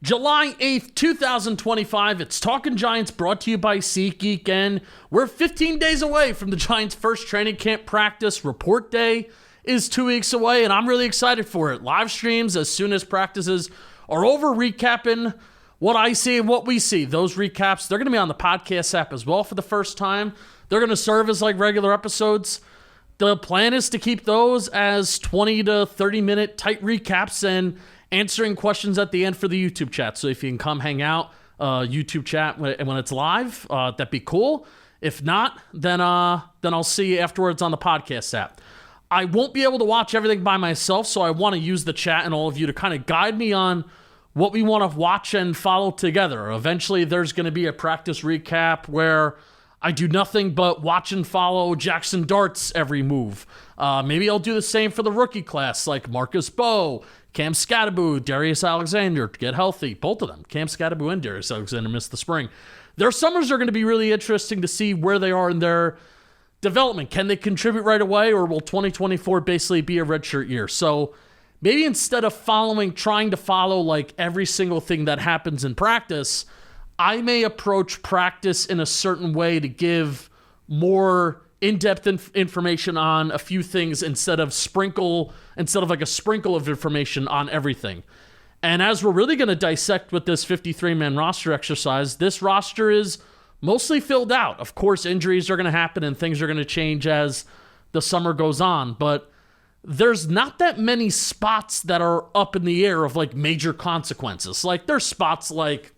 July 8th, 2025, it's Talkin Giants brought to you by SeatGeek, and we're 15 days away from the Giants' first training camp practice. Report day is 2 weeks away, and I'm really excited for it. Live streams as soon as practices are over, recapping what I see and what we see. Those recaps, they're going to be on the podcast app as well for the first time. They're going to serve as like regular episodes. The plan is to keep those as 20 to 30 minute tight recaps and answering questions at the end for the YouTube chat. So if you can come hang out, YouTube chat when it's live, that'd be cool. If not, then I'll see you afterwards on the podcast app. I won't be able to watch everything by myself, so I want to use the chat and all of you to kind of guide me on what we want to watch and follow together. Eventually, there's going to be a practice recap where I do nothing but watch and follow Jackson Dart's every move. Maybe I'll do the same for the rookie class, like Marcus Bowe, Cam Scatterbo, Darius Alexander, get healthy. Both of them, Cam Scatterbo and Darius Alexander, missed the spring. Their summers are going to be really interesting to see where they are in their development. Can they contribute right away, or will 2024 basically be a redshirt year? So maybe instead of trying to follow like every single thing that happens in practice, I may approach practice in a certain way to give more in-depth information on a few things instead of like a sprinkle of information on everything. And as we're really going to dissect with this 53-man roster exercise, this roster is mostly filled out. Of course, injuries are going to happen and things are going to change as the summer goes on, but there's not that many spots that are up in the air of like major consequences. Like there's spots like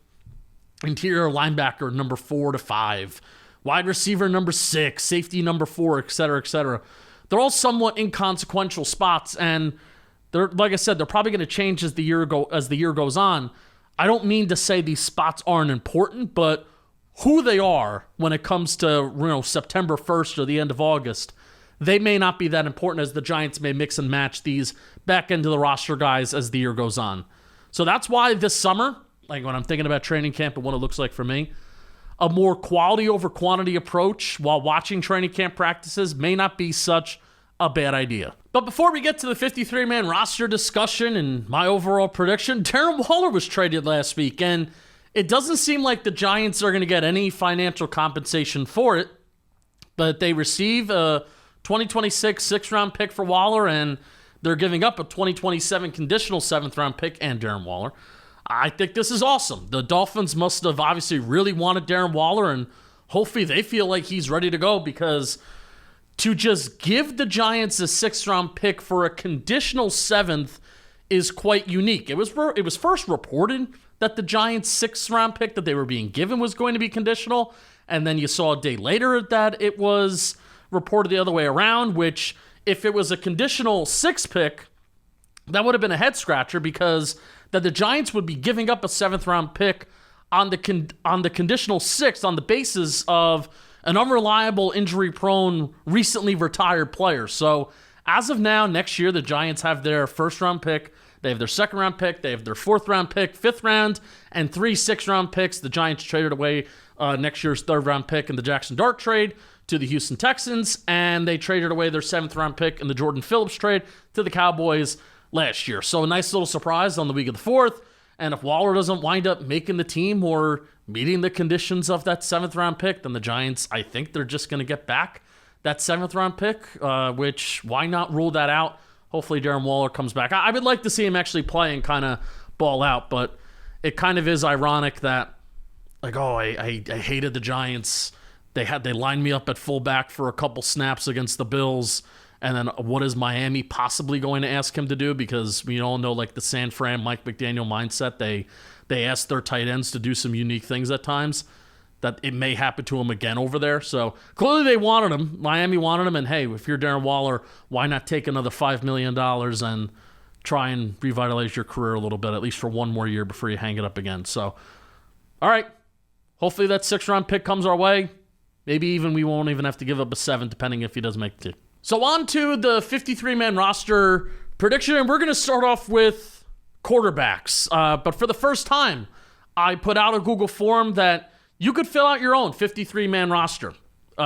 interior linebacker number 4 to 5, wide receiver number 6, safety number 4, et cetera, et cetera. They're all somewhat inconsequential spots, and they're, like I said, they're probably going to change as the year goes on. I don't mean to say these spots aren't important, but who they are when it comes to September 1st or the end of August, they may not be that important, as the Giants may mix and match these back into the roster guys as the year goes on. So that's why this summer, like when I'm thinking about training camp and what it looks like for me, a more quality over quantity approach while watching training camp practices may not be such a bad idea. But before we get to the 53-man roster discussion and my overall prediction, Darren Waller was traded last week, and it doesn't seem like the Giants are going to get any financial compensation for it, but they receive a 2026 sixth-round pick for Waller, and they're giving up a 2027 conditional seventh-round pick and Darren Waller. I think this is awesome. The Dolphins must have obviously really wanted Darren Waller, and hopefully they feel like he's ready to go, because to just give the Giants a sixth-round pick for a conditional seventh is quite unique. It was first reported that the Giants' sixth-round pick that they were being given was going to be conditional, and then you saw a day later that it was reported the other way around, which if it was a conditional sixth pick, that would have been a head-scratcher, because that the Giants would be giving up a seventh-round pick on the conditional sixth on the basis of an unreliable, injury-prone, recently retired player. So as of now, next year, the Giants have their first-round pick, they have their second-round pick, they have their fourth-round pick, fifth round, and 3 sixth-round picks. The Giants traded away next year's third-round pick in the Jackson Dart trade to the Houston Texans, and they traded away their seventh-round pick in the Jordan Phillips trade to the Cowboys last year. So a nice little surprise on the week of the 4th. And if Waller doesn't wind up making the team or meeting the conditions of that seventh-round pick, then the Giants, I think they're just going to get back that seventh-round pick, which why not rule that out? Hopefully Darren Waller comes back. I would like to see him actually play and kind of ball out, but it kind of is ironic that, like, I hated the Giants. They lined me up at fullback for a couple snaps against the Bills. And then what is Miami possibly going to ask him to do? Because we all know, like, the San Fran, Mike McDaniel mindset. They ask their tight ends to do some unique things at times, that it may happen to him again over there. So clearly they wanted him. Miami wanted him. And, hey, if you're Darren Waller, why not take another $5 million and try and revitalize your career a little bit, at least for one more year before you hang it up again. So, all right. Hopefully that sixth-round pick comes our way. Maybe even we won't even have to give up a 7, depending if he does make the team. So on to the 53-man roster prediction, and we're going to start off with quarterbacks. But for the first time, I put out a Google form that you could fill out your own 53-man roster.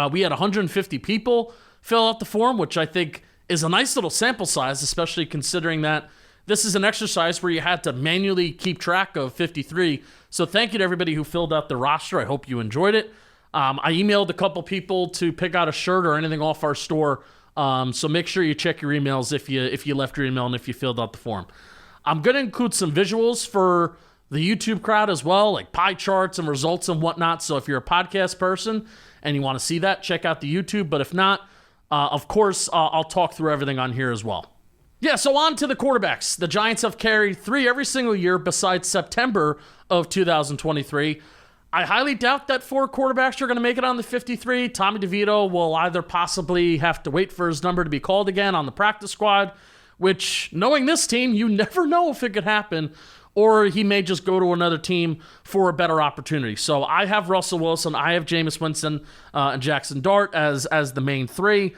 We had 150 people fill out the form, which I think is a nice little sample size, especially considering that this is an exercise where you had to manually keep track of 53. So thank you to everybody who filled out the roster. I hope you enjoyed it. I emailed a couple people to pick out a shirt or anything off our store. So make sure you check your emails if you left your email and if you filled out the form. I'm going to include some visuals for the YouTube crowd as well, like pie charts and results and whatnot. So if you're a podcast person and you want to see that, check out the YouTube. But if not, of course, I'll talk through everything on here as well. Yeah, so on to the quarterbacks. The Giants have carried 3 every single year besides September of 2023. I highly doubt that 4 quarterbacks are going to make it on the 53. Tommy DeVito will either possibly have to wait for his number to be called again on the practice squad, which, knowing this team, you never know if it could happen, or he may just go to another team for a better opportunity. So I have Russell Wilson, I have Jameis Winston, and Jackson Dart as the main 3.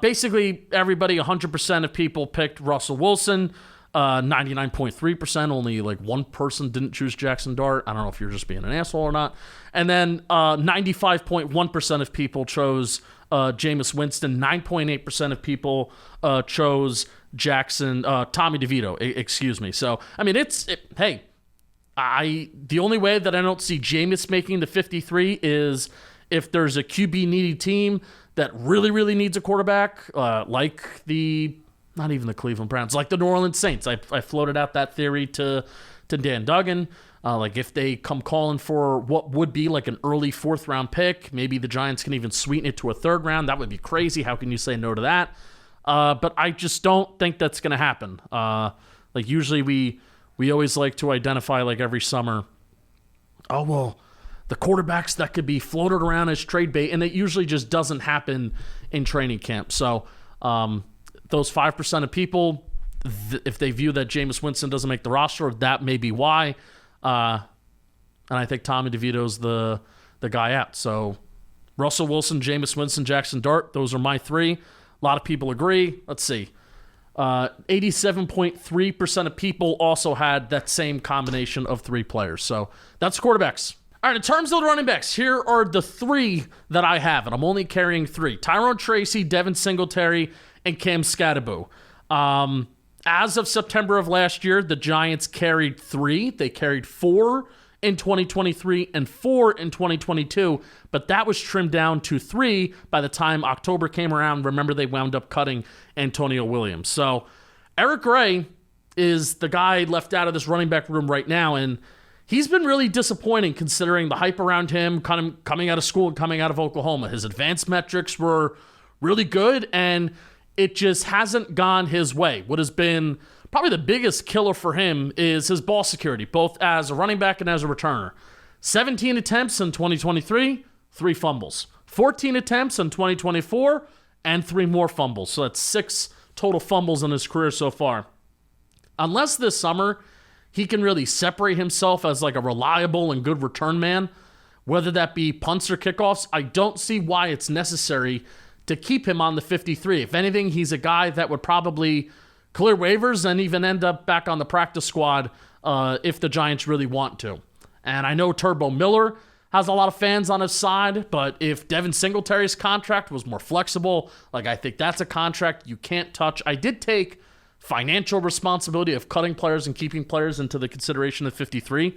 Basically, everybody, 100% of people picked Russell Wilson. 99.3%, only like one person didn't choose Jackson Dart. I don't know if you're just being an asshole or not. And then 95.1% of people chose Jameis Winston. 9.8% of people chose Tommy DeVito, excuse me. So, I mean, hey, the only way that I don't see Jameis making the 53 is if there's a QB needy team that really, really needs a quarterback, like not even the Cleveland Browns, like the New Orleans Saints. I floated out that theory to Dan Duggan. Like if they come calling for what would be like an early 4th round pick, maybe the Giants can even sweeten it to a 3rd round. That would be crazy. How can you say no to that? But I just don't think that's going to happen. Like usually we always like to identify like every summer, oh, well, the quarterbacks that could be floated around as trade bait, and it usually just doesn't happen in training camp. So those 5% of people, if they view that Jameis Winston doesn't make the roster, that may be why. And I think Tommy DeVito's the guy out. So Russell Wilson, Jameis Winston, Jackson Dart, those are my 3. A lot of people agree. Let's see. 87.3% of people also had that same combination of 3 players. So that's quarterbacks. All right, in terms of the running backs, here are the 3 that I have, and I'm only carrying 3. Tyrone Tracy, Devin Singletary, and Cam Skattebo. As of September of last year, the Giants carried 3. They carried 4 in 2023 and 4 in 2022, but that was trimmed down to 3 by the time October came around. Remember, they wound up cutting Antonio Williams. So Eric Gray is the guy left out of this running back room right now, and he's been really disappointing considering the hype around him coming out of school and coming out of Oklahoma. His advanced metrics were really good, and it just hasn't gone his way. What has been probably the biggest killer for him is his ball security, both as a running back and as a returner. 17 attempts in 2023, 3 fumbles. 14 attempts in 2024, and 3 more fumbles. So that's 6 total fumbles in his career so far. Unless this summer he can really separate himself as like a reliable and good return man, whether that be punts or kickoffs, I don't see why it's necessary to keep him on the 53. If anything, he's a guy that would probably clear waivers and even end up back on the practice squad if the Giants really want to. And I know Turbo Miller has a lot of fans on his side, but if Devin Singletary's contract was more flexible, like I think that's a contract you can't touch. I did take financial responsibility of cutting players and keeping players into the consideration of 53.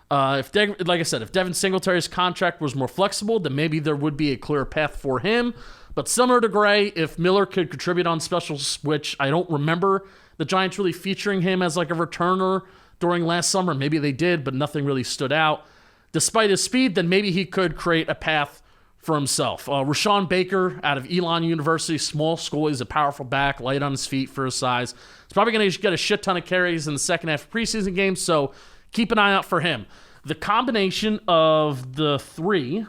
Like I said, if Devin Singletary's contract was more flexible, then maybe there would be a clear path for him. But similar to Gray, if Miller could contribute on specials, which I don't remember the Giants really featuring him as like a returner during last summer. Maybe they did, but nothing really stood out. Despite his speed, then maybe he could create a path for himself. Rashawn Baker out of Elon University, small school. He's a powerful back, light on his feet for his size. He's probably going to get a shit ton of carries in the second half of preseason games, so keep an eye out for him. The combination of the 3,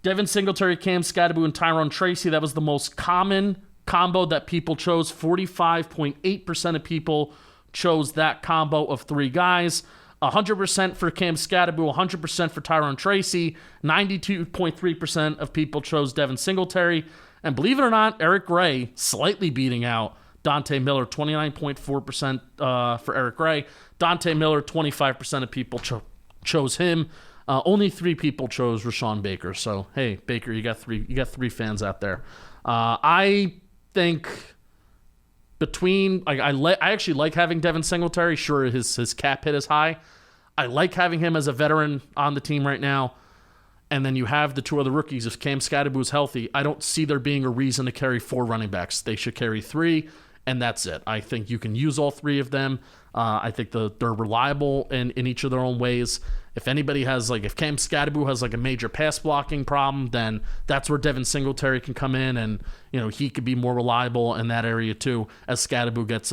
Devin Singletary, Cam Skattebo, and Tyrone Tracy, that was the most common combo that people chose. 45.8% of people chose that combo of 3 guys. 100% for Cam Skattebo, 100% for Tyrone Tracy. 92.3% of people chose Devin Singletary. And believe it or not, Eric Gray slightly beating out Dante Miller, 29.4% for Eric Gray. Dante Miller, 25% of people chose him. Only 3 people chose Rashawn Baker. So, hey, Baker, you got three fans out there. I think between, like, I actually like having Devin Singletary. Sure, his cap hit is high. I like having him as a veteran on the team right now. And then you have the two other rookies. If Cam Skattebo is healthy, I don't see there being a reason to carry 4 running backs. They should carry 3, and that's it. I think you can use all 3 of them. I think they're reliable in each of their own ways. If anybody has, like, if Cam Skattebo has, like, a major pass blocking problem, then that's where Devin Singletary can come in, and, you know, he could be more reliable in that area too, as Skattebo gets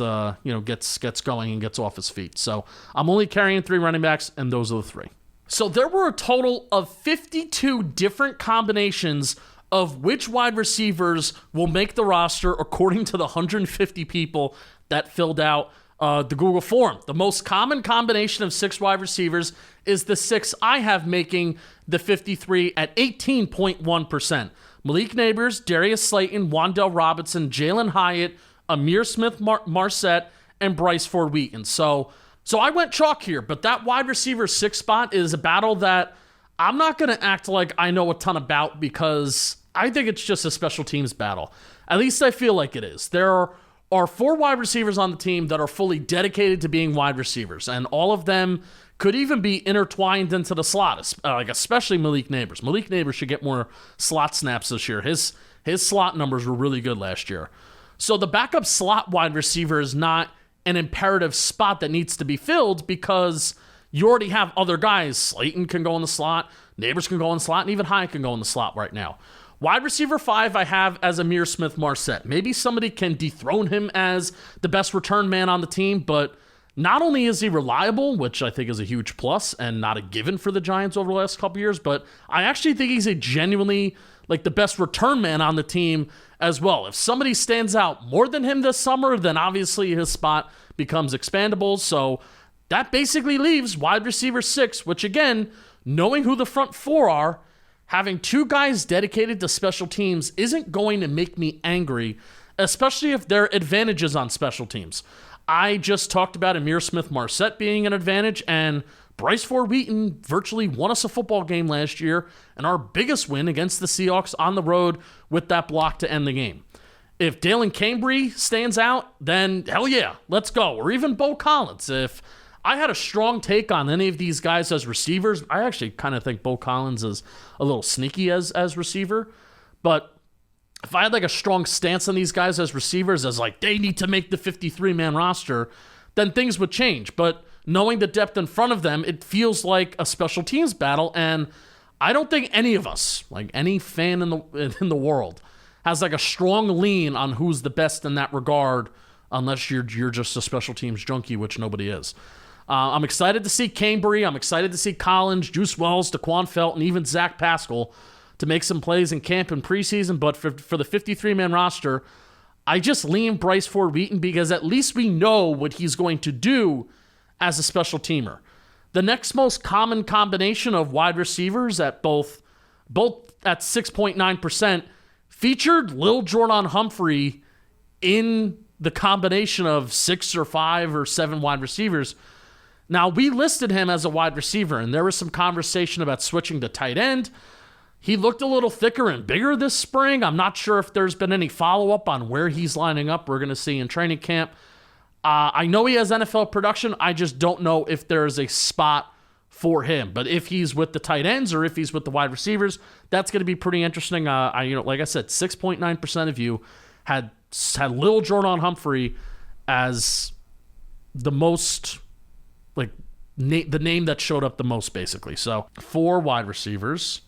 going and gets off his feet. So I'm only carrying 3 running backs, and those are the 3. So there were a total of 52 different combinations of which wide receivers will make the roster according to the 150 people that filled out the Google form. The most common combination of 6 wide receivers is the 6 I have making the 53 at 18.1%. Malik Neighbors, Darius Slayton, Wan'Dale Robinson, Jalen Hyatt, Amir Smith-Marset, and Bryce Ford-Wheaton. So I went chalk here, but that wide receiver 6 spot is a battle that I'm not going to act like I know a ton about, because I think it's just a special teams battle. At least I feel like it is. There are 4 wide receivers on the team that are fully dedicated to being wide receivers, and all of them could even be intertwined into the slot, like especially Malik Neighbors. Malik Neighbors should get more slot snaps this year. His slot numbers were really good last year. So the backup slot wide receiver is not an imperative spot that needs to be filled, because you already have other guys. Slayton can go in the slot, Neighbors can go in the slot, and even Hyatt can go in the slot right now. Wide receiver 5 I have as Amir Smith-Marset. Maybe somebody can dethrone him as the best return man on the team, but not only is he reliable, which I think is a huge plus and not a given for the Giants over the last couple years, but I actually think he's a genuinely, like, the best return man on the team as well. If somebody stands out more than him this summer, then obviously his spot becomes expandable. So that basically leaves wide receiver 6, which, again, knowing who the front 4 are, having 2 guys dedicated to special teams isn't going to make me angry, especially if there are advantages on special teams. I just talked about Amir Smith-Marset being an advantage, and Bryce Ford-Wheaton virtually won us a football game last year, and our biggest win against the Seahawks on the road with that block to end the game. If Dalen Cambry stands out, then hell yeah, let's go. Or even Bo Collins. If I had a strong take on any of these guys as receivers, I actually kind of think Bo Collins is a little sneaky as receiver, but if I had like a strong stance on these guys as receivers, as like they need to make the 53-man roster, then things would change. But knowing the depth in front of them, it feels like a special teams battle, and I don't think any of us, like any fan in the world, has like a strong lean on who's the best in that regard, unless you're just a special teams junkie, which nobody is. I'm excited to see Cambry. I'm excited to see Collins, Juice Wells, Daquan Felton, and even Zach Pascal to make some plays in camp and preseason. But for the 53-man roster, I just lean Bryce Ford-Wheaton, because at least we know what he's going to do as a special teamer. The next most common combination of wide receivers at both at 6.9% featured Lil Jordan Humphrey in the combination of 6 or 5 or 7 wide receivers. Now, we listed him as a wide receiver, and there was some conversation about switching to tight end. He looked a little thicker and bigger this spring. I'm not sure if there's been any follow-up on where he's lining up. We're going to see in training camp. I know he has NFL production. I just don't know if there's a spot for him. But if he's with the tight ends or if he's with the wide receivers, that's going to be pretty interesting. Like I said, 6.9% of you had Lil Jordan Humphrey as the most, like, the name that showed up the most, basically. So 4 wide receivers.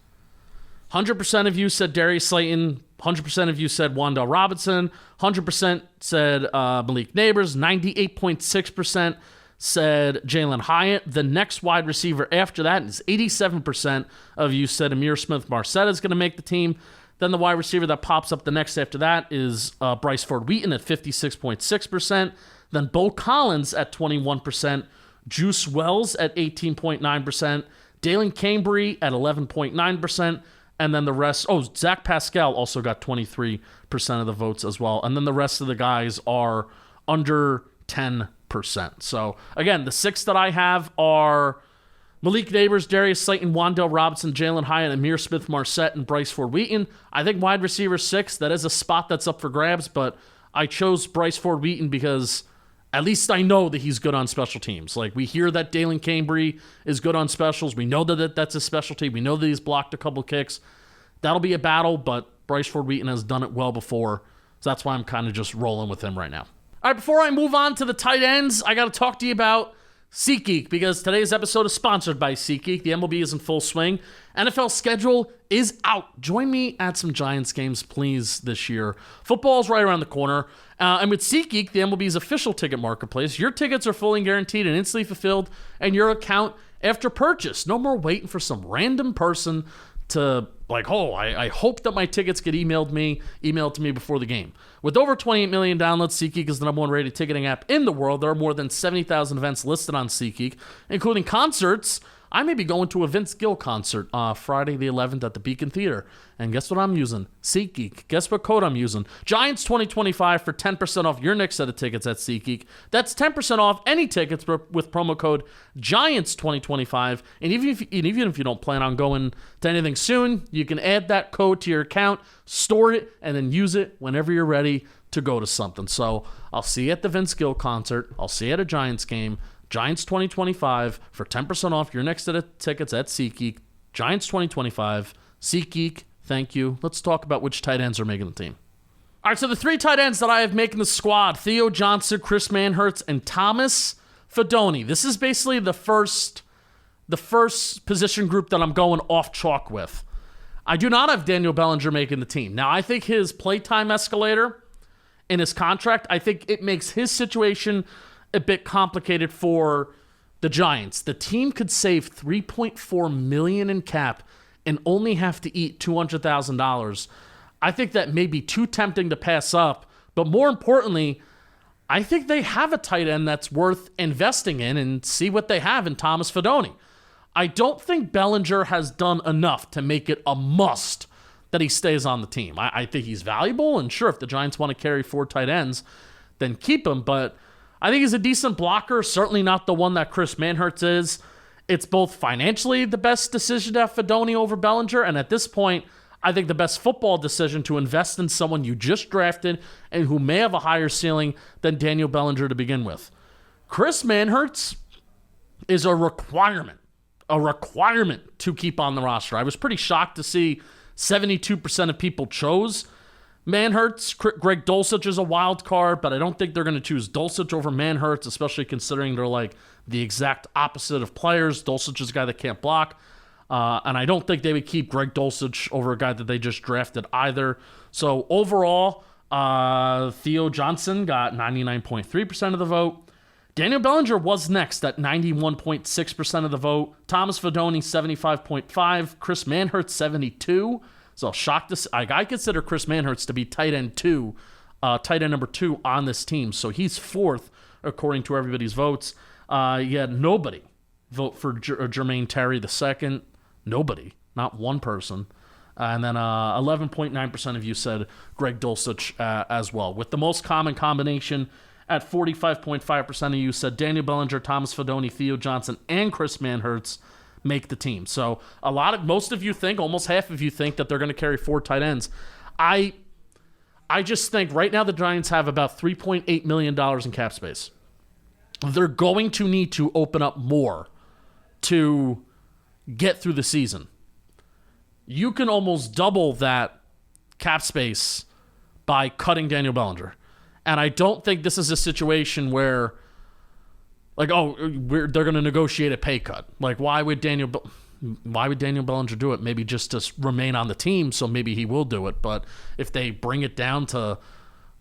100% of you said Darius Slayton. 100% of you said Wan'Dale Robinson. 100% said Malik Neighbors. 98.6% said Jalen Hyatt. The next wide receiver after that is 87% of you said Amir Smith-Marset is going to make the team. Then the wide receiver that pops up the next after that is Bryce Ford-Wheaton at 56.6%. Then Bo Collins at 21%. Juice Wells at 18.9%. Dalen Cambry at 11.9%. And then the rest, Zach Pascal also got 23% of the votes as well. And then the rest of the guys are under 10%. So, again, the 6 that I have are Malik Neighbors, Darius Slayton, Wan'Dale Robinson, Jalen Hyatt, Amir Smith-Marset, and Bryce Ford-Wheaton. I think wide receiver 6, that is a spot that's up for grabs, but I chose Bryce Ford Wheaton because at least I know that he's good on special teams. Like, we hear that Dalen Cambry is good on specials. We know that that's a specialty. We know that he's blocked a couple kicks. That'll be a battle, but Bryce Ford Wheaton has done it well before. So that's why I'm kind of just rolling with him right now. All right, before I move on to the tight ends, I got to talk to you about SeatGeek, because today's episode is sponsored by SeatGeek. The MLB is in full swing. NFL schedule is out. Join me at some Giants games, please, this year. Football's right around the corner. And with SeatGeek, the MLB's official ticket marketplace, your tickets are fully guaranteed and instantly fulfilled in your account after purchase. No more waiting for some random person to I hope that my tickets get emailed to me before the game. With over 28 million downloads, SeatGeek is the #1 rated ticketing app in the world. There are more than 70,000 events listed on SeatGeek, including concerts. I may be going to a Vince Gill concert Friday the 11th at the Beacon Theater. And guess what I'm using? SeatGeek. Guess what code I'm using? Giants 2025 for 10% off your next set of tickets at SeatGeek. That's 10% off any tickets with promo code Giants 2025. And even if you don't plan on going to anything soon, you can add that code to your account, store it, and then use it whenever you're ready to go to something. So I'll see you at the Vince Gill concert. I'll see you at a Giants game. Giants 2025 for 10% off your next set of tickets at SeatGeek. Giants 2025. SeatGeek, thank you. Let's talk about which tight ends are making the team. All right, so the 3 tight ends that I have making the squad: Theo Johnson, Chris Manhertz, and Thomas Fidone. This is basically the first position group that I'm going off chalk with. I do not have Daniel Bellinger making the team. Now, I think his playtime escalator in his contract, I think it makes his situation a bit complicated for the Giants. The team could save $3.4 million in cap and only have to eat $200,000. I think that may be too tempting to pass up, but more importantly, I think they have a tight end that's worth investing in, and see what they have in Thomas Fidone. I don't think Bellinger has done enough to make it a must that he stays on the team. I think he's valuable, and sure, if the Giants want to carry 4 tight ends, then keep him, but I think he's a decent blocker, certainly not the one that Chris Manhertz is. It's both financially the best decision to have Fidone over Bellinger, and at this point, I think the best football decision to invest in someone you just drafted and who may have a higher ceiling than Daniel Bellinger to begin with. Chris Manhertz is a requirement to keep on the roster. I was pretty shocked to see 72% of people chose Manhertz. Greg Dulcich is a wild card, but I don't think they're going to choose Dulcich over Manhertz, especially considering they're like the exact opposite of players. Dulcich is a guy that can't block, and I don't think they would keep Greg Dulcich over a guy that they just drafted either. So overall, Theo Johnson got 99.3% of the vote. Daniel Bellinger was next at 91.6% of the vote. Thomas Fidone, 75.5%. Chris Manhertz, 72%. So shocked to I consider Chris Manhertz to be tight end number 2 on this team. So he's 4th according to everybody's votes. You had nobody vote for Jermaine Terry II. Nobody, not one person. And then 11.9% of you said Greg Dulcich as well. With the most common combination at 45.5% of you said Daniel Bellinger, Thomas Fidone, Theo Johnson, and Chris Manhertz make the team. So most of you think, almost half of you think that they're going to carry 4 tight ends. I just think right now the Giants have about $3.8 million in cap space. They're going to need to open up more to get through the season. You can almost double that cap space by cutting Daniel Bellinger. And I don't think this is a situation where they're going to negotiate a pay cut. Like, why would Daniel Bellinger do it? Maybe just to remain on the team, so maybe he will do it. But if they bring it down to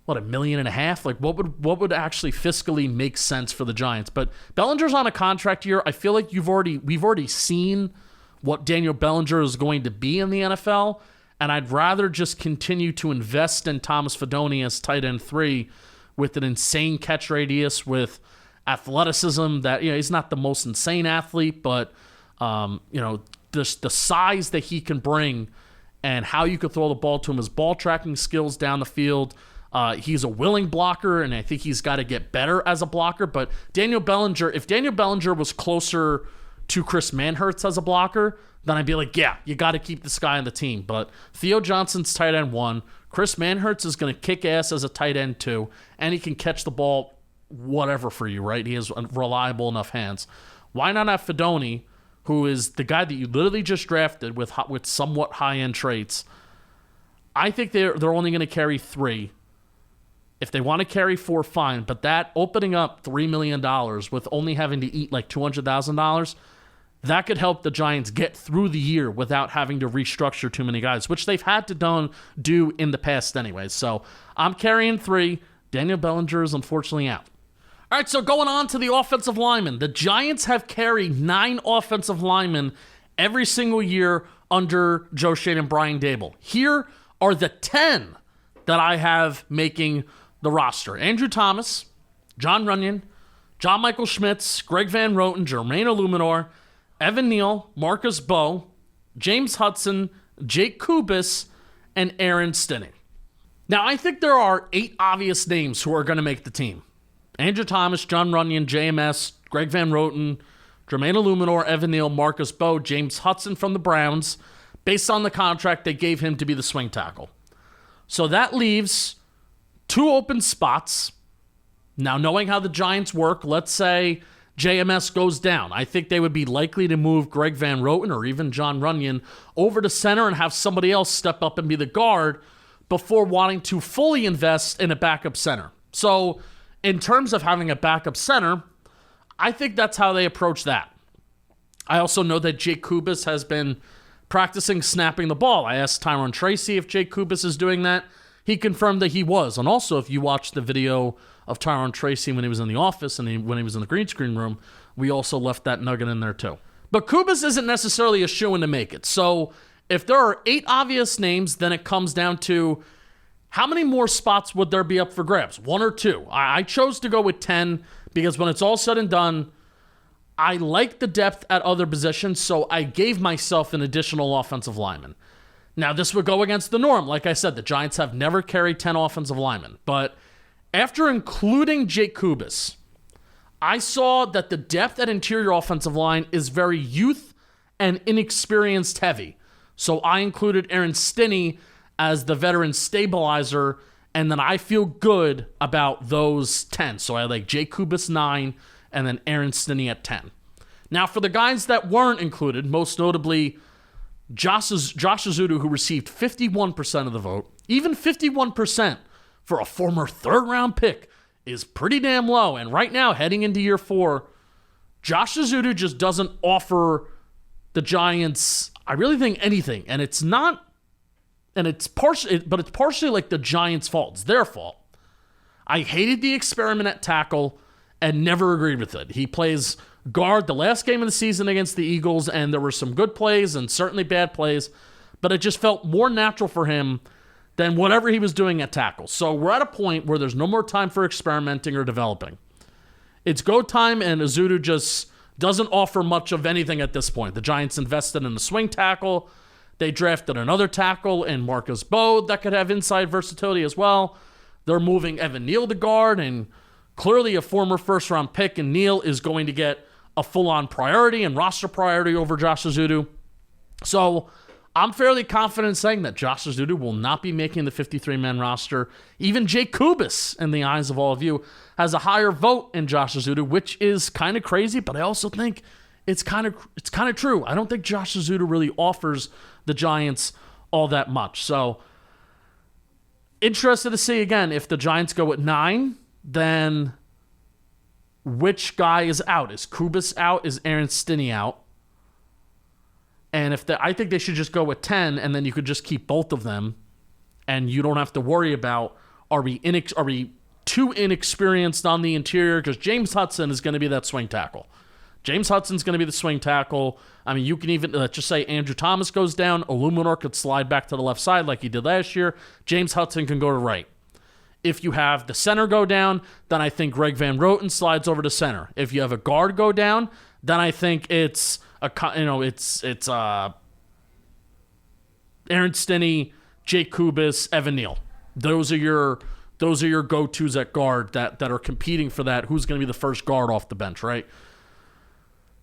$1.5 million, like what would actually fiscally make sense for the Giants? But Bellinger's on a contract year. I feel like we've already seen what Daniel Bellinger is going to be in the NFL, and I'd rather just continue to invest in Thomas Fidone as tight end 3 with an insane catch radius, with athleticism that, he's not the most insane athlete, but the size that he can bring and how you could throw the ball to him, his ball tracking skills down the field. He's a willing blocker, and I think he's got to get better as a blocker. But if Daniel Bellinger was closer to Chris Manhertz as a blocker, then I'd be like, yeah, you got to keep this guy on the team. But Theo Johnson's tight end 1. Chris Manhertz is going to kick ass as a tight end 2, and he can catch the ball whatever for you, right? He has reliable enough hands. Why not have Fedoni, who is the guy that you literally just drafted with somewhat high-end traits? I think they're only going to carry 3. If they want to carry 4, fine. But that opening up $3 million with only having to eat like $200,000, that could help the Giants get through the year without having to restructure too many guys, which they've had to do in the past anyways. So I'm carrying 3. Daniel Bellinger is unfortunately out. All right, so going on to the offensive linemen. The Giants have carried 9 offensive linemen every single year under Joe Schoen and Brian Daboll. Here are the 10 that I have making the roster: Andrew Thomas, John Runyon, John Michael Schmitz, Greg Van Roten, Jermaine Illuminor, Evan Neal, Marcus Bowe, James Hudson, Jake Kubis, and Aaron Stinney. Now, I think there are 8 obvious names who are going to make the team: Andrew Thomas, John Runyon, JMS, Greg Van Roten, Jermaine Illuminor, Evan Neal, Marcus Bowe, James Hudson from the Browns, based on the contract they gave him to be the swing tackle. So that leaves 2 open spots. Now, knowing how the Giants work, let's say JMS goes down. I think they would be likely to move Greg Van Roten or even John Runyon over to center and have somebody else step up and be the guard before wanting to fully invest in a backup center. So in terms of having a backup center, I think that's how they approach that. I also know that Jake Kubis has been practicing snapping the ball. I asked Tyrone Tracy if Jake Kubis is doing that. He confirmed that he was. And also, if you watch the video of Tyrone Tracy when he was in the office and when he was in the green screen room, we also left that nugget in there too. But Kubis isn't necessarily a shoo-in to make it. So if there are 8 obvious names, then it comes down to how many more spots would there be up for grabs? 1 or 2? I chose to go with 10 because when it's all said and done, I like the depth at other positions, so I gave myself an additional offensive lineman. Now, this would go against the norm. Like I said, the Giants have never carried 10 offensive linemen. But after including Jake Kubis, I saw that the depth at interior offensive line is very youth and inexperienced heavy. So I included Aaron Stinney as the veteran stabilizer, and then I feel good about those 10. So I like Jake Kubis 9, and then Aaron Stinney at 10. Now, for the guys that weren't included, most notably Josh Azudu, who received 51% of the vote. Even 51% for a former third-round pick is pretty damn low. And right now, heading into year 4, Josh Azudu just doesn't offer the Giants, I really think, anything. And it's not, and it's partially like the Giants' fault. It's their fault. I hated the experiment at tackle and never agreed with it. He plays guard the last game of the season against the Eagles, and there were some good plays and certainly bad plays, but it just felt more natural for him than whatever he was doing at tackle. So we're at a point where there's no more time for experimenting or developing. It's go time, and Azudu just doesn't offer much of anything at this point. The Giants invested in a swing tackle. They drafted another tackle in Marcus Bowe that could have inside versatility as well. They're moving Evan Neal to guard, and clearly a former first-round pick, and Neal is going to get a full-on priority and roster priority over Josh Azudu. So I'm fairly confident saying that Josh Azudu will not be making the 53-man roster. Even Jake Kubis, in the eyes of all of you, has a higher vote in Josh Azudu, which is kind of crazy, but I also think it's kind of true. I don't think Josh Azudu really offers the Giants all that much. So interested to see, again, if the Giants go at 9, then which guy is out? Is Kubis out? Is Aaron Stinney out? And I think they should just go with 10, and then you could just keep both of them, and you don't have to worry about are we too inexperienced on the interior, because James Hudson is going to be that swing tackle. James Hudson's going to be the swing tackle. I mean, you can even, let's just say Andrew Thomas goes down, Illuminor could slide back to the left side like he did last year. James Hudson can go to right. If you have the center go down, then I think Greg Van Roten slides over to center. If you have a guard go down, then I think it's Aaron Stinney, Jake Kubis, Evan Neal. Those are your go-tos at guard that are competing for that. Who's going to be the first guard off the bench, right?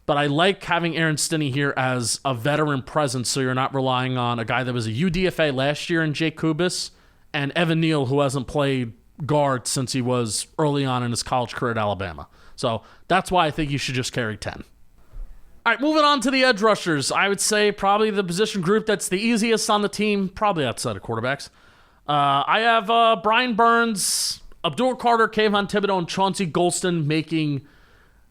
But I like having Aaron Stinney here as a veteran presence, so you're not relying on a guy that was a UDFA last year in Jake Kubis and Evan Neal, who hasn't played guard since he was early on in his college career at Alabama. So that's why I think you should just carry 10. All right, moving on to the edge rushers. I would say probably the position group that's the easiest on the team, probably outside of quarterbacks. I have Brian Burns, Abdul Carter, Kayvon Thibodeau, and Chauncey Golston making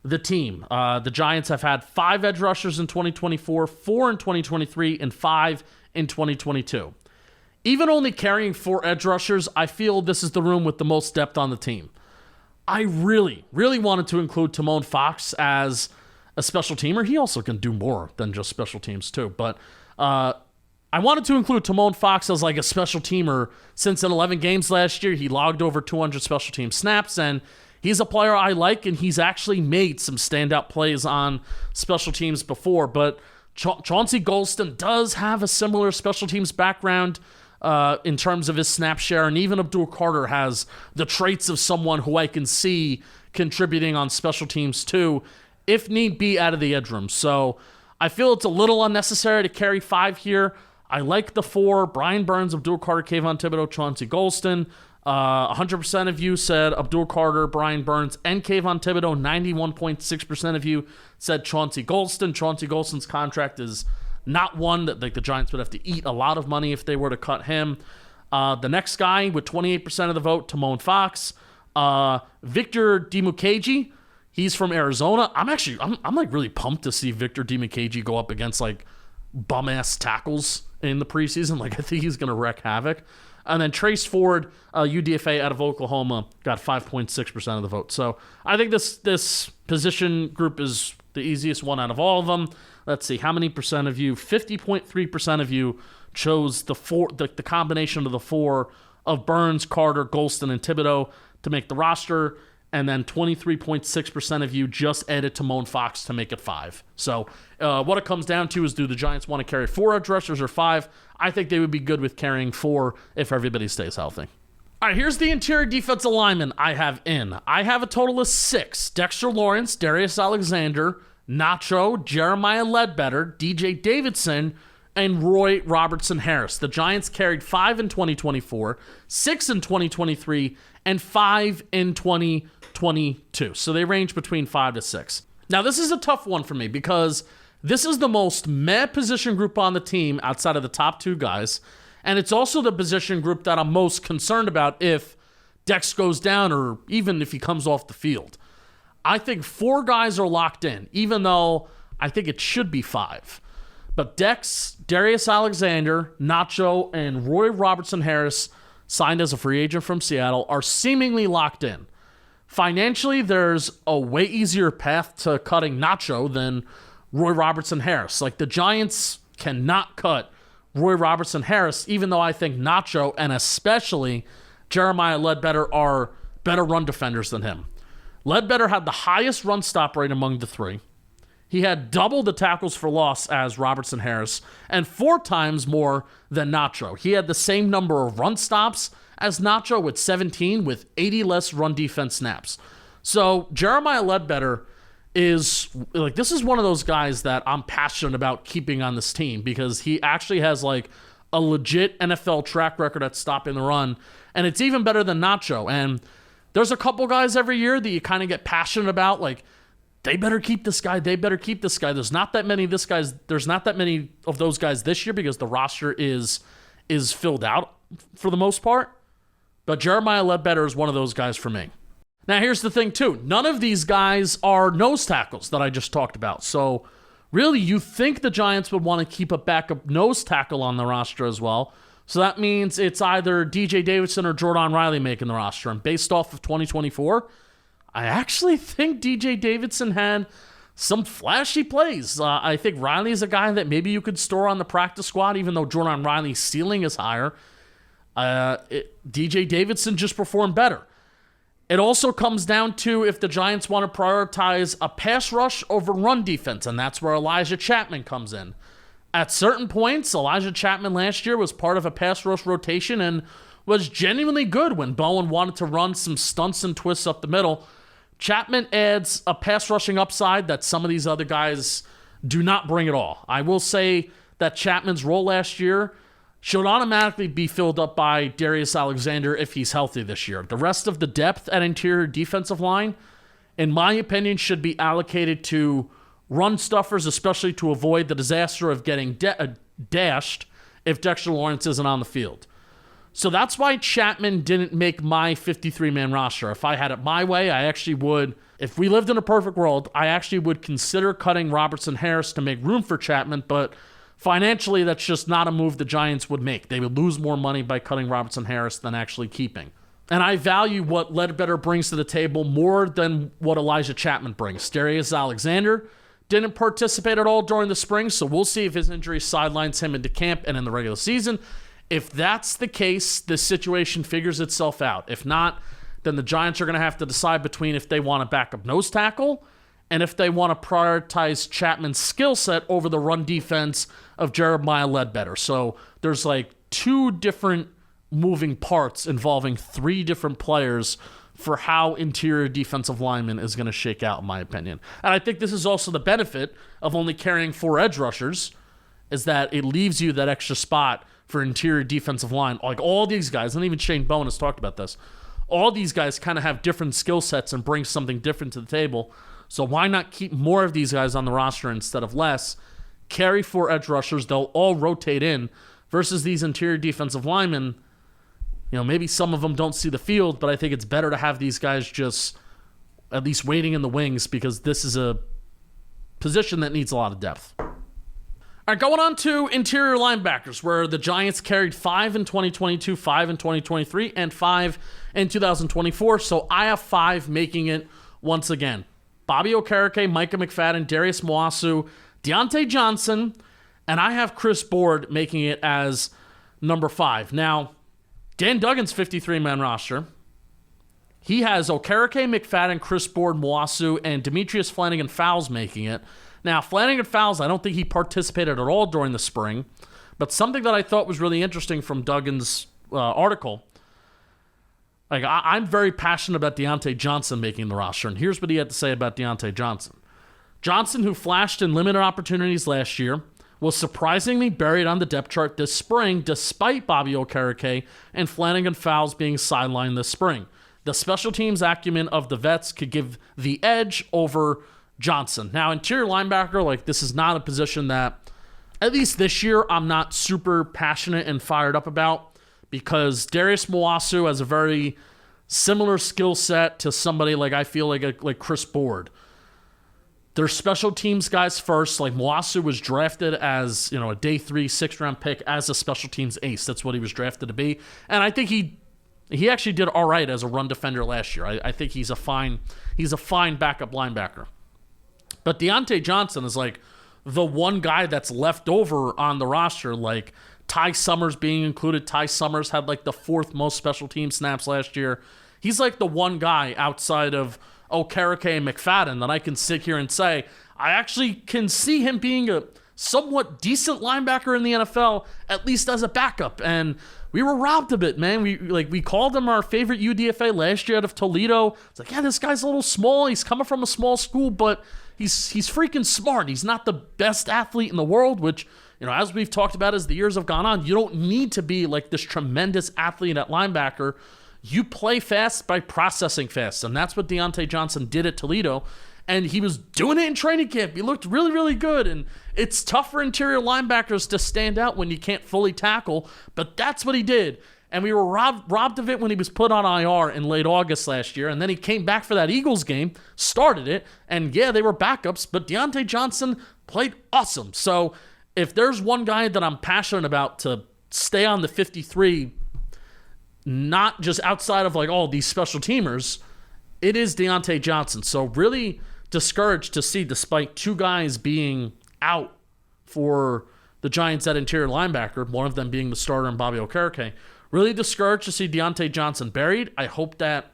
the team. The Giants have had 5 edge rushers in 2024, 4 in 2023, and 5 in 2022. Even only carrying 4 edge rushers, I feel this is the room with the most depth on the team. I really, really wanted to include Timon Fox as a special teamer. He also can do more than just special teams too, but I wanted to include Timon Fox as like a special teamer since in 11 games last year, he logged over 200 special team snaps, and he's a player I like, and he's actually made some standout plays on special teams before, but Chauncey Golston does have a similar special teams background in terms of his snap share, and even Abdul Carter has the traits of someone who I can see contributing on special teams too, if need be, out of the edge room. So I feel it's a little unnecessary to carry 5 here. I like the 4, Brian Burns, Abdul Carter, Kayvon Thibodeau, Chauncey Golston. 100% of you said Abdul Carter, Brian Burns, and Kayvon Thibodeau. 91.6% of you said Chauncey Golston. Chauncey Golston's contract is not one that like the Giants would have to eat a lot of money if they were to cut him. The next guy with 28% of the vote, Timon Fox. Victor Dimukeji, he's from Arizona. I'm like really pumped to see Victor Dimukeji go up against like bum-ass tackles in the preseason. Like, I think he's going to wreak havoc. And then Trace Ford, UDFA out of Oklahoma, got 5.6% of the vote. So I think this position group is the easiest one out of all of them. Let's see, how many percent of you? 50.3% of you chose the combination of the 4 of Burns, Carter, Golston, and Thibodeau to make the roster. And then 23.6% of you just added Timon Fox to make it 5. So what it comes down to is, do the Giants want to carry 4 edge rushers or 5? I think they would be good with carrying 4 if everybody stays healthy. All right, here's the interior defensive lineman I have in. I have a total of 6. Dexter Lawrence, Darius Alexander, Nacho, Jeremiah Ledbetter, DJ Davidson, and Roy Robertson Harris. The Giants carried 5 in 2024, 6 in 2023, and 5 in 2022. So they range between 5 to 6. Now, this is a tough one for me because this is the most meh position group on the team outside of the top 2 guys. And it's also the position group that I'm most concerned about if Dex goes down or even if he comes off the field. I think 4 guys are locked in, even though I think it should be 5. But Dex, Darius Alexander, Nacho, and Roy Robertson Harris, signed as a free agent from Seattle, are seemingly locked in. Financially, there's a way easier path to cutting Nacho than Roy Robertson Harris. Like, the Giants cannot cut Roy Robertson Harris, even though I think Nacho and especially Jeremiah Ledbetter are better run defenders than him. Ledbetter had the highest run stop rate among the 3. He had double the tackles for loss as Robertson Harris and 4 times more than Nacho. He had the same number of run stops as Nacho with 17, with 80 less run defense snaps. So Jeremiah Ledbetter is like, this is one of those guys that I'm passionate about keeping on this team because he actually has like a legit NFL track record at stopping the run, and it's even better than Nacho. And there's a couple guys every year that you kind of get passionate about, like, they better keep this guy. They better keep this guy. There's not that many of those guys this year because the roster is filled out for the most part. But Jeremiah Ledbetter is one of those guys for me. Now, here's the thing, too. None of these guys are nose tackles that I just talked about. So, really, you think the Giants would want to keep a backup nose tackle on the roster as well. So that means it's either DJ Davidson or Jordan Riley making the roster. And based off of 2024, I actually think DJ Davidson had some flashy plays. I think Riley's a guy that maybe you could store on the practice squad, even though Jordan Riley's ceiling is higher. DJ Davidson just performed better. It also comes down to if the Giants want to prioritize a pass rush over run defense, and that's where Elijah Chapman comes in. At certain points, Elijah Chapman last year was part of a pass rush rotation and was genuinely good when Bowen wanted to run some stunts and twists up the middle. Chapman adds a pass rushing upside that some of these other guys do not bring at all. I will say that Chapman's role last year should automatically be filled up by Darius Alexander if he's healthy this year. The rest of the depth at interior defensive line, in my opinion, should be allocated to run stuffers, especially to avoid the disaster of getting dashed if Dexter Lawrence isn't on the field. So that's why Chapman didn't make my 53-man roster. If I had it my way, I actually would. If we lived in a perfect world, I actually would consider cutting Robertson Harris to make room for Chapman, but financially, that's just not a move the Giants would make. They would lose more money by cutting Robertson Harris than actually keeping. And I value what Ledbetter brings to the table more than what Elijah Chapman brings. Darius Alexander didn't participate at all during the spring, so we'll see if his injury sidelines him into camp and in the regular season. If that's the case, the situation figures itself out. If not, then the Giants are going to have to decide between if they want a backup nose tackle and if they want to prioritize Chapman's skill set over the run defense of Jeremiah Ledbetter. So there's like two different moving parts involving three different players for how interior defensive lineman is going to shake out, in my opinion. And I think this is also the benefit of only carrying 4 edge rushers, is that it leaves you that extra spot for interior defensive line. Like all these guys, and even Shane Bowen has talked about this, all these guys kind of have different skill sets and bring something different to the table. So why not keep more of these guys on the roster instead of less? Carry 4 edge rushers. They'll all rotate in versus these interior defensive linemen. You know, maybe some of them don't see the field, but I think it's better to have these guys just at least waiting in the wings because this is a position that needs a lot of depth. All right, going on to interior linebackers, where the Giants carried 5 in 2022, 5 in 2023, and 5 in 2024. So I have 5 making it once again. Bobby Okereke, Micah McFadden, Darius Moasu, Deontay Johnson, and I have Chris Board making it as number 5. Now, Dan Duggan's 53-man roster, he has Okereke, McFadden, Chris Board, Moasu, and Demetrius Flanagan-Fowles making it. Now, Flanagan-Fowles, I don't think he participated at all during the spring, but something that I thought was really interesting from Duggan's article, like I'm very passionate about Deontay Johnson making the roster, and here's what he had to say about Deontay Johnson. Johnson, who flashed in limited opportunities last year, was surprisingly buried on the depth chart this spring despite Bobby Okereke and Flanagan-Fowles being sidelined this spring. The special teams acumen of the vets could give the edge over Johnson. Now, interior linebacker, like this is not a position that, at least this year, I'm not super passionate and fired up about because Darius Moasu has a very similar skill set to somebody like I feel like Chris Board. They're special teams guys first. Like Moasu was drafted as, you know, a day 3, 6th round pick as a special teams ace. That's what he was drafted to be. And I think he actually did all right as a run defender last year. I think he's a fine backup linebacker. But Deontay Johnson is like the one guy that's left over on the roster, like Ty Summers being included. Ty Summers had like the 4th most special team snaps last year. He's like the one guy outside of Okereke and McFadden that I can sit here and say, I actually can see him being a somewhat decent linebacker in the NFL, at least as a backup. And we were robbed a bit, man. We called him our favorite UDFA last year out of Toledo. It's like, yeah, this guy's a little small. He's coming from a small school, but he's freaking smart. He's not the best athlete in the world, which, you know, as we've talked about as the years have gone on, you don't need to be like this tremendous athlete at linebacker. You play fast by processing fast, and that's what Deontay Johnson did at Toledo, and he was doing it in training camp. He looked really, really good, and it's tough for interior linebackers to stand out when you can't fully tackle, but that's what he did, and we were robbed of it when he was put on IR in late August last year, and then he came back for that Eagles game, started it, and yeah, they were backups, but Deontay Johnson played awesome. So if there's one guy that I'm passionate about to stay on the 53, not just outside of like all these special teamers, it is Deontay Johnson. So really discouraged to see, despite 2 guys being out for the Giants at interior linebacker, one of them being the starter and Bobby Okereke, really discouraged to see Deontay Johnson buried. I hope that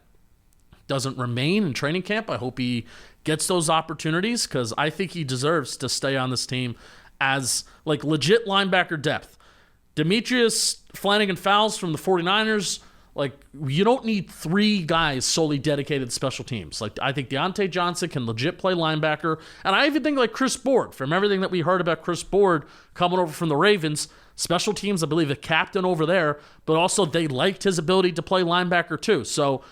doesn't remain in training camp. I hope he gets those opportunities because I think he deserves to stay on this team as like legit linebacker depth. Demetrius Flanagan-Fowles from the 49ers, Like, you don't need 3 guys solely dedicated to special teams. Like, I think Deontay Johnson can legit play linebacker. And I even think, like, Chris Board, from everything that we heard about Chris Board coming over from the Ravens, special teams, I believe the captain over there, but also they liked his ability to play linebacker too. So,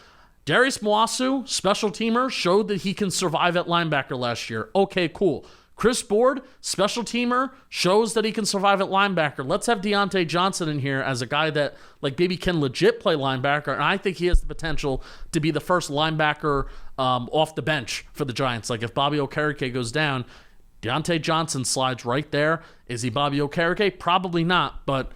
Darius Moasu, special teamer, showed that he can survive at linebacker last year. Okay, cool. Chris Board, special teamer, shows that he can survive at linebacker. Let's have Deontay Johnson in here as a guy that, like, maybe can legit play linebacker, and I think he has the potential to be the first linebacker off the bench for the Giants. Like, if Bobby Okereke goes down, Deontay Johnson slides right there. Is he Bobby Okereke? Probably not, but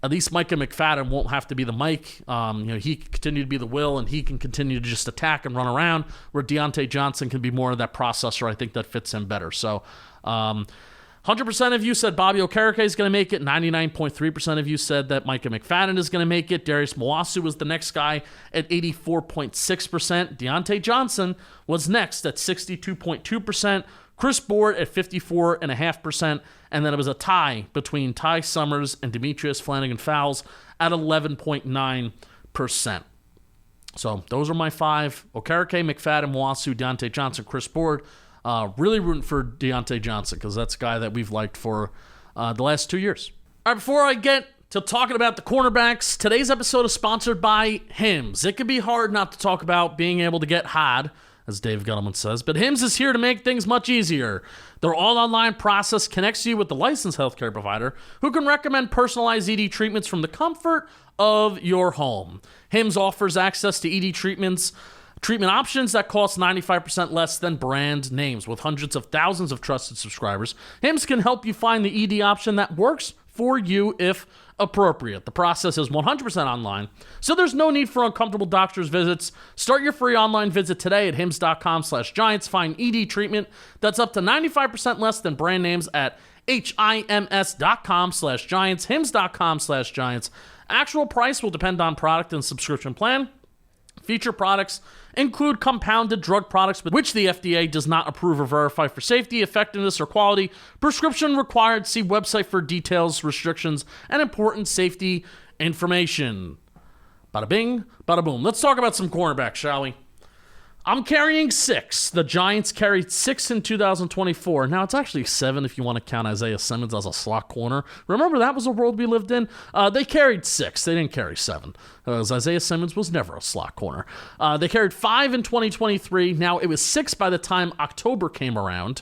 at least Micah McFadden won't have to be the Mike. He can continue to be the Will, and he can continue to just attack and run around, where Deontay Johnson can be more of that processor. I think that fits him better. So 100% of you said Bobby Okereke is going to make it. 99.3% of you said that Micah McFadden is going to make it. Darius Moasu was the next guy at 84.6%. Deontay Johnson was next at 62.2%. Chris Board at 54.5%, and then it was a tie between Ty Summers and Demetrius Flanagan-Fowles at 11.9%. So those are my 5. Okereke, McFadden, Moasu, Deontay Johnson, Chris Board. Really rooting for Deontay Johnson because that's a guy that we've liked for the last 2 years. All right, before I get to talking about the cornerbacks, today's episode is sponsored by Hims. It can be hard not to talk about being able to get hard, as Dave Gettleman says, but Hims is here to make things much easier. Their all-online process connects you with the licensed healthcare provider who can recommend personalized ED treatments from the comfort of your home. Hims offers access to ED treatment options that cost 95% less than brand names. With hundreds of thousands of trusted subscribers, Hims can help you find the ED option that works for you if appropriate. The process is 100% online, so there's no need for uncomfortable doctor's visits. Start your free online visit today at hims.com/giants. Find ED treatment that's up to 95% less than brand names at hims.com/giants, hims.com/giants. Actual price will depend on product and subscription plan. Feature products include compounded drug products which the FDA does not approve or verify for safety, effectiveness, or quality. Prescription required. See website for details, restrictions, and important safety information. Bada bing, bada boom. Let's talk about some cornerbacks, shall we? I'm carrying 6. The Giants carried 6 in 2024. Now, it's actually 7 if you want to count Isaiah Simmons as a slot corner. Remember, that was a world we lived in? They carried 6. They didn't carry 7. Because Isaiah Simmons was never a slot corner. They carried 5 in 2023. Now, it was 6 by the time October came around.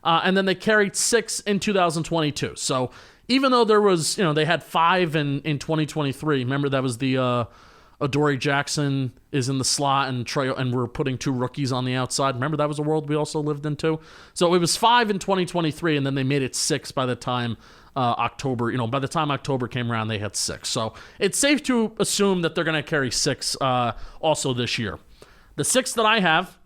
And then they carried 6 in 2022. So, even though there was, they had 5 in 2023. Remember, that was the Adoree Jackson is in the slot and we're putting 2 rookies on the outside. Remember, that was a world we also lived in too. So it was 5 in 2023, and then they made it 6 by the time October. By the time October came around, they had 6. So it's safe to assume that they're going to carry 6 also this year. The 6 that I have: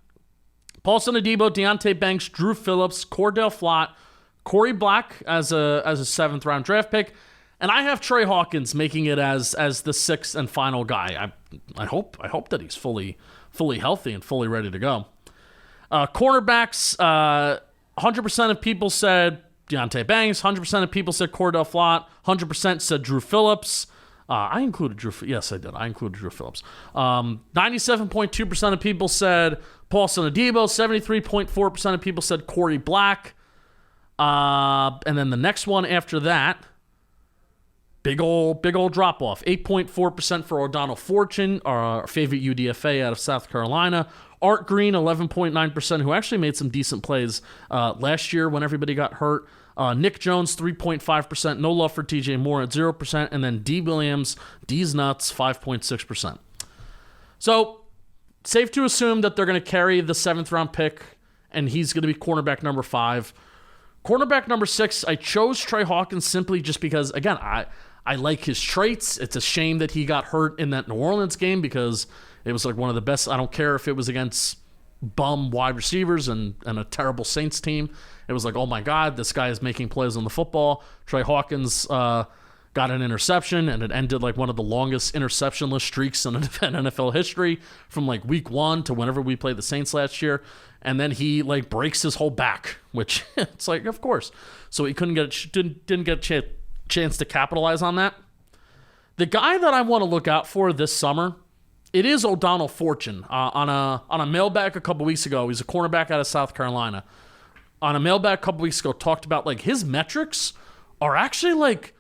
Paulson Adebo, Deontay Banks, Drew Phillips, Cordell Flott, Corey Black as a 7th round draft pick. And I have Trey Hawkins making it as the 6th and final guy. I hope that he's fully healthy and fully ready to go. Cornerbacks, 100% of people said Deontay Banks. 100% of people said Cordell Flott. 100% said Drew Phillips. I included Drew. Yes, I did. I included Drew Phillips. 97.2% of people said Paulson Adebo. 73.4% of people said Corey Black. And then the next one after that, Big old drop off. 8.4% for O'Donnell Fortune, our favorite UDFA out of South Carolina. Art Green, 11.9%, who actually made some decent plays last year when everybody got hurt. Nick Jones, 3.5%. No love for TJ Moore at 0%. And then D. Williams, D's nuts, 5.6%. So, safe to assume that they're going to carry the 7th round pick, and he's going to be cornerback number 5. Cornerback number 6, I chose Trey Hawkins simply just because, again, I like his traits. It's a shame that he got hurt in that New Orleans game because it was like one of the best. I don't care if it was against bum wide receivers and a terrible Saints team. It was like, oh my God, this guy is making plays on the football. Trey Hawkins got an interception, and it ended like one of the longest interceptionless streaks in NFL history from like week 1 to whenever we played the Saints last year. And then he like breaks his whole back, which it's like, of course. So he didn't get a chance to capitalize on that. The guy that I want to look out for this summer it is O'Donnell Fortune. On a mailbag a couple weeks ago, he's a cornerback out of South Carolina. On a mailbag a couple weeks ago, talked about like his metrics are actually like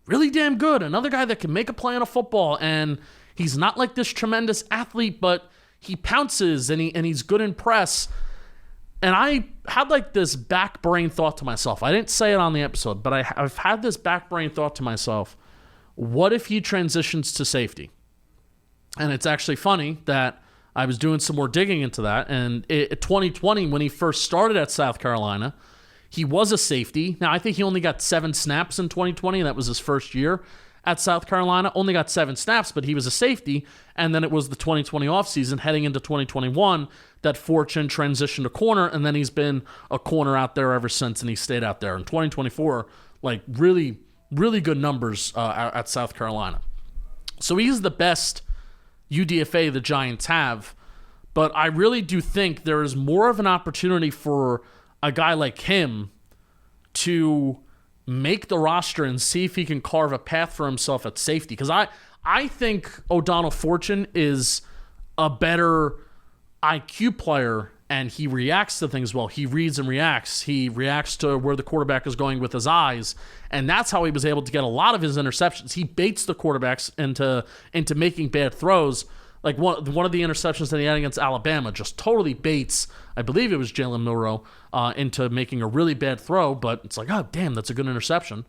really damn good. Another guy that can make a play on a football, and he's not like this tremendous athlete, but he pounces and he's good in press. And I had like this back brain thought to myself. I didn't say it on the episode, but I've had this back brain thought to myself. What if he transitions to safety? And it's actually funny that I was doing some more digging into that. And 2020, when he first started at South Carolina, he was a safety. Now, I think he only got 7 snaps in 2020. That was his first year at South Carolina. Only got 7 snaps, but he was a safety. And then it was the 2020 offseason heading into 2021 that Fortune transitioned to corner, and then he's been a corner out there ever since, and he stayed out there. In 2024, like really, really good numbers at South Carolina. So he's the best UDFA the Giants have, but I really do think there is more of an opportunity for a guy like him to make the roster and see if he can carve a path for himself at safety. Because I think O'Donnell Fortune is a better IQ player, and he reacts to things well. He reads and reacts. He reacts to where the quarterback is going with his eyes, and that's how he was able to get a lot of his interceptions. He baits the quarterbacks into making bad throws. Like one of the interceptions that he had against Alabama just totally baits, I believe it was Jalen Milroe, into making a really bad throw, but it's like, oh, damn, that's a good interception.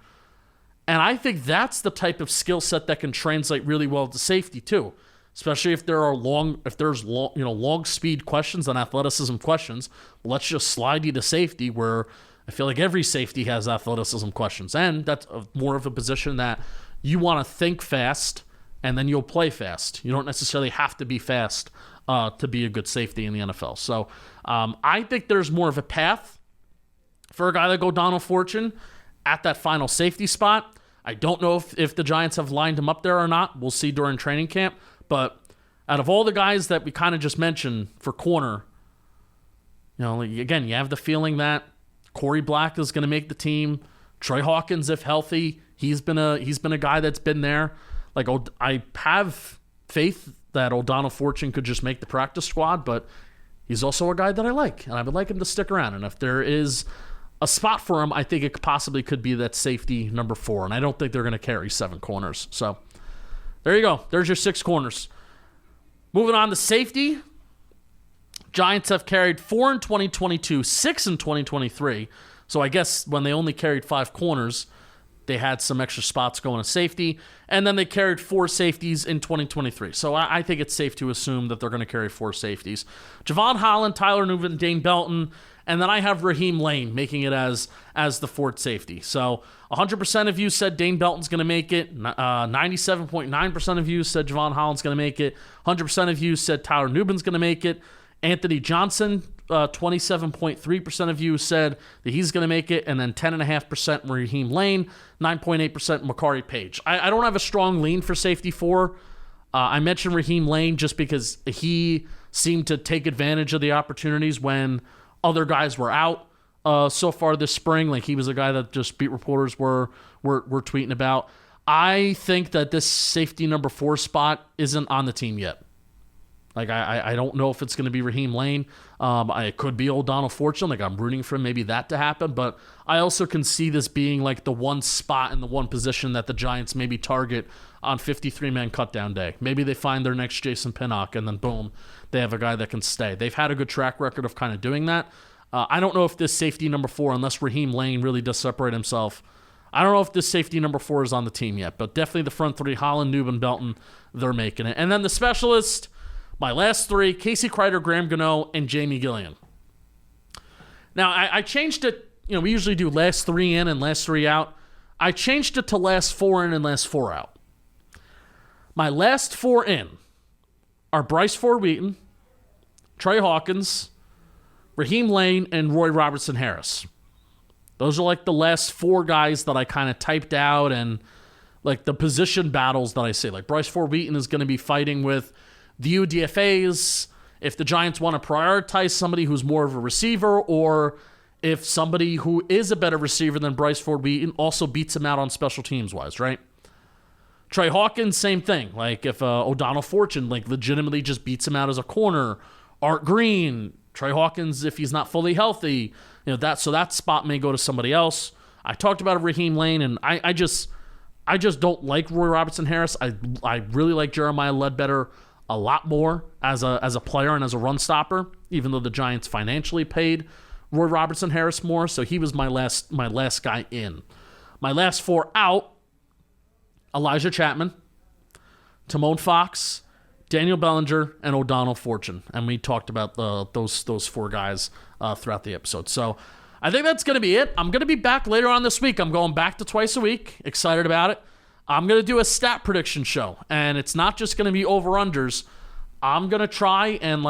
And I think that's the type of skill set that can translate really well to safety too, especially if there's long speed questions and athleticism questions. Let's just slide you to safety, where I feel like every safety has athleticism questions, and that's more of a position that you want to think fast, and then you'll play fast. You don't necessarily have to be fast to be a good safety in the NFL. So I think there's more of a path for a guy like O'Donnell Fortune at that final safety spot. I don't know if the Giants have lined him up there or not. We'll see during training camp. But out of all the guys that we kind of just mentioned for corner, again, you have the feeling that Corey Black is going to make the team. Troy Hawkins, if healthy, he's been a guy that's been there. Like, I have faith that O'Donnell Fortune could just make the practice squad, but he's also a guy that I like, and I would like him to stick around. And if there is a spot for him, I think it possibly could be that safety number 4, and I don't think they're going to carry 7 corners. So there you go. There's your 6 corners. Moving on to safety. Giants have carried 4 in 2022, 6 in 2023. So I guess when they only carried 5 corners, they had some extra spots going to safety, and then they carried 4 safeties in 2023. So I think it's safe to assume that they're going to carry 4 safeties. Javon Holland, Tyler Nubin, Dane Belton, and then I have Raheem Lane making it as the 4th safety. So 100% of you said Dane Belton's going to make it. 97.9% of you said Javon Holland's going to make it. 100% of you said Tyler Nubin's going to make it. Anthony Johnson, 27.3% of you said that he's going to make it, and then 10.5% Raheem Lane, 9.8% Makari Page. I don't have a strong lean for safety 4. I mentioned Raheem Lane just because he seemed to take advantage of the opportunities when other guys were out so far this spring. Like, he was a guy that just beat reporters were tweeting about. I think that this safety number 4 spot isn't on the team yet. Like, I don't know if it's going to be Raheem Lane. It could be O'Donnell Fortune. Like, I'm rooting for maybe that to happen. But I also can see this being like the one spot in the one position that the Giants maybe target on 53-man cutdown day. Maybe they find their next Jason Pinnock, and then boom, they have a guy that can stay. They've had a good track record of kind of doing that. I don't know if this safety number 4, unless Raheem Lane really does separate himself, I don't know if this safety number 4 is on the team yet. But definitely the front 3, Holland, Nubin, Belton, they're making it. And then the specialist, my last 3, Casey Kreider, Graham Gano, and Jamie Gillian. Now, I changed it. We usually do last 3 in and last 3 out. I changed it to last 4 in and last 4 out. My last 4 in are Bryce Ford Wheaton, Trey Hawkins, Raheem Lane, and Roy Robertson Harris. Those are like the last 4 guys that I kind of typed out, and like the position battles that I say. Like, Bryce Ford Wheaton is going to be fighting with the UDFAs, if the Giants want to prioritize somebody who's more of a receiver, or if somebody who is a better receiver than Bryce Ford Wheaton also beats him out on special teams wise, right? Trey Hawkins, same thing. Like if O'Donnell Fortune like legitimately just beats him out as a corner. Art Green, Trey Hawkins, if he's not fully healthy, that spot may go to somebody else. I talked about Raheem Lane, and I just don't like Roy Robertson Harris. I really like Jeremiah Ledbetter a lot more as a player and as a run stopper, even though the Giants financially paid Roy Robertson Harris more. So he was my last guy in. My last 4 out: Elijah Chapman, Timon Fox, Daniel Bellinger, and O'Donnell Fortune. And we talked about those 4 guys throughout the episode. So I think that's going to be it. I'm going to be back later on this week. I'm going back to twice a week. Excited about it. I'm going to do a stat prediction show, and it's not just going to be over-unders. I'm going to try and,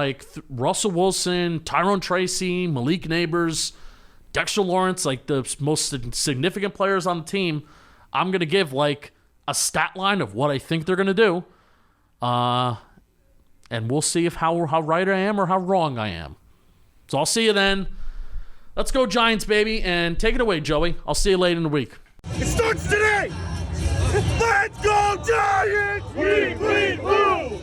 Russell Wilson, Tyrone Tracy, Malik Neighbors, Dexter Lawrence, the most significant players on the team, I'm going to give, a stat line of what I think they're going to do. And we'll see how right I am or how wrong I am. So I'll see you then. Let's go Giants, baby, and take it away, Joey. I'll see you later in the week. It starts today! Let's go Giants! We woo!